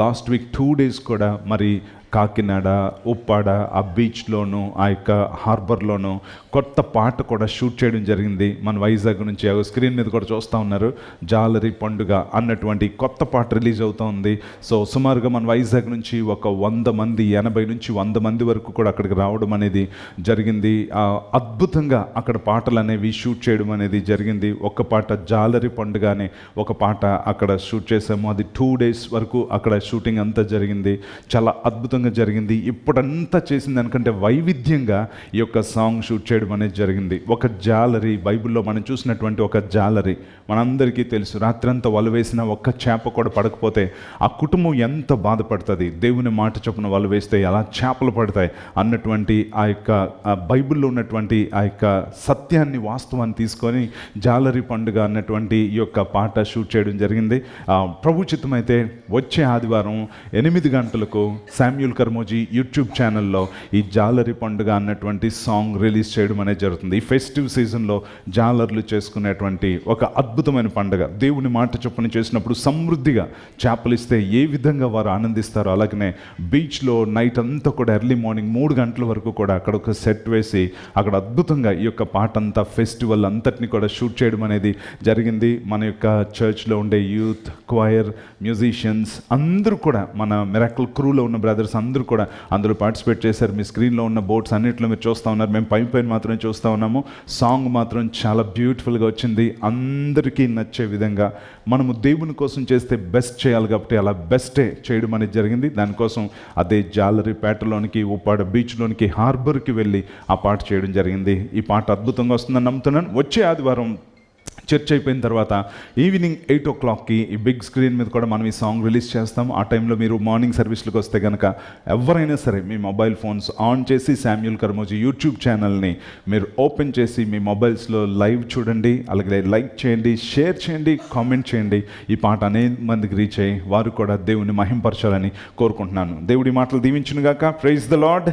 Last week 2 days కూడా మరి కాకినాడ, ఉప్పాడ, ఆ బీచ్లోను, ఆ యొక్క హార్బర్లోను కొత్త పాట కూడా షూట్ చేయడం జరిగింది. మన వైజాగ్ నుంచి స్క్రీన్ మీద కూడా చూస్తూ ఉన్నారు, జాలరి పండుగ అన్నటువంటి కొత్త పాట రిలీజ్ అవుతూ ఉంది. సో సుమారుగా మన వైజాగ్ నుంచి ఒక 100 మంది, 80 నుంచి 100 మంది వరకు కూడా అక్కడికి రావడం అనేది జరిగింది. అద్భుతంగా అక్కడ పాటలు అనేవి షూట్ చేయడం అనేది జరిగింది. ఒక పాట జాలరి పండుగ అనే ఒక పాట అక్కడ షూట్ చేసాము. అది 2 days వరకు అక్కడ షూటింగ్ అంతా జరిగింది. చాలా అద్భుతంగా జరిగింది. ఇప్పుడంతా చేసింది దానికంటే వైవిధ్యంగా ఈ యొక్క సాంగ్ షూట్ చేయడం అనేది జరిగింది. ఒక జాలరి, బైబిల్లో మనం చూసినటువంటి ఒక జాలరి మనందరికీ తెలుసు. రాత్రంతా వల వేసిన ఒక్క చేప కూడా పడకపోతే ఆ కుటుంబం ఎంత బాధపడుతుంది. దేవుని మాట చొప్పున వల వేస్తే ఎలా చేపలు పడతాయి అన్నటువంటి ఆ యొక్క బైబిల్లో ఉన్నటువంటి ఆ యొక్క సత్యాన్ని, వాస్తవాన్ని తీసుకొని జాలరి పండుగ అన్నటువంటి ఈ యొక్క పాట షూట్ చేయడం జరిగింది. ప్రభు చిత్తమైతే వచ్చే ఆదివారం 8 గంటలకు శామ్యూల్ కర్మోజీ యూట్యూబ్ ఛానల్లో ఈ జాలరి పండుగ అన్నటువంటి సాంగ్ రిలీజ్ చేయడం అనేది జరుగుతుంది. ఈ ఫెస్టివ్ సీజన్లో జాలర్లు చేసుకునేటువంటి ఒక అద్భుతమైన పండుగ. దేవుని మాట చొప్పున చేసినప్పుడు సమృద్ధిగా చేపలు ఇస్తే ఏ విధంగా వారు ఆనందిస్తారో, అలాగనే బీచ్లో నైట్ అంతా కూడా ఎర్లీ మార్నింగ్ 3 గంటల వరకు కూడా అక్కడ ఒక సెట్ వేసి అక్కడ అద్భుతంగా ఈ యొక్క పాట అంతా, ఫెస్టివల్ అంతటిని కూడా షూట్ చేయడం అనేది జరిగింది. మన యొక్క చర్చ్లో ఉండే యూత్, క్వైర్, మ్యూజిషియన్స్ అందరూ కూడా, మన మిరాకిల్ క్రూలో ఉన్న బ్రదర్స్ అందరూ కూడా అందులో పార్టిసిపేట్ చేశారు. మీ స్క్రీన్లో ఉన్న బోర్డ్స్ అన్నింటిలో మీరు చూస్తూ ఉన్నారు. మేము పైన మాత్రమే చూస్తూ ఉన్నాము. సాంగ్ మాత్రం చాలా బ్యూటిఫుల్గా వచ్చింది. అందరికీ నచ్చే విధంగా మనము దేవుని కోసం చేస్తే బెస్ట్ చేయాలి కాబట్టి అలా బెస్టే చేయడం అనేది జరిగింది. దానికోసం అదే జాలరి పేటలోనికి, ఉప్పాడ బీచ్లోనికి, హార్బర్కి వెళ్ళి ఆ పాట చేయడం జరిగింది. ఈ పాట అద్భుతంగా వస్తుందని నమ్ముతున్నాను. వచ్చే ఆదివారం చర్చ్ అయిపోయిన తర్వాత ఈవినింగ్ 8 o'clockకి ఈ బిగ్ స్క్రీన్ మీద కూడా మనం ఈ సాంగ్ రిలీజ్ చేస్తాం. ఆ టైంలో మీరు మార్నింగ్ సర్వీస్లకు వస్తే కనుక ఎవరైనా సరే మీ మొబైల్ ఫోన్స్ ఆన్ చేసి శామ్యూల్ కర్మోజీ యూట్యూబ్ ఛానల్ని మీరు ఓపెన్ చేసి మీ మొబైల్స్లో లైవ్ చూడండి. అలాగే లైక్ చేయండి, షేర్ చేయండి, కామెంట్ చేయండి. ఈ పాట అనేక మందికి రీచ్ అయ్యి వారు కూడా దేవుని మహింపరచాలని కోరుకుంటున్నాను. దేవుడి మాటలు దీవించునుగాక. Praise the lord.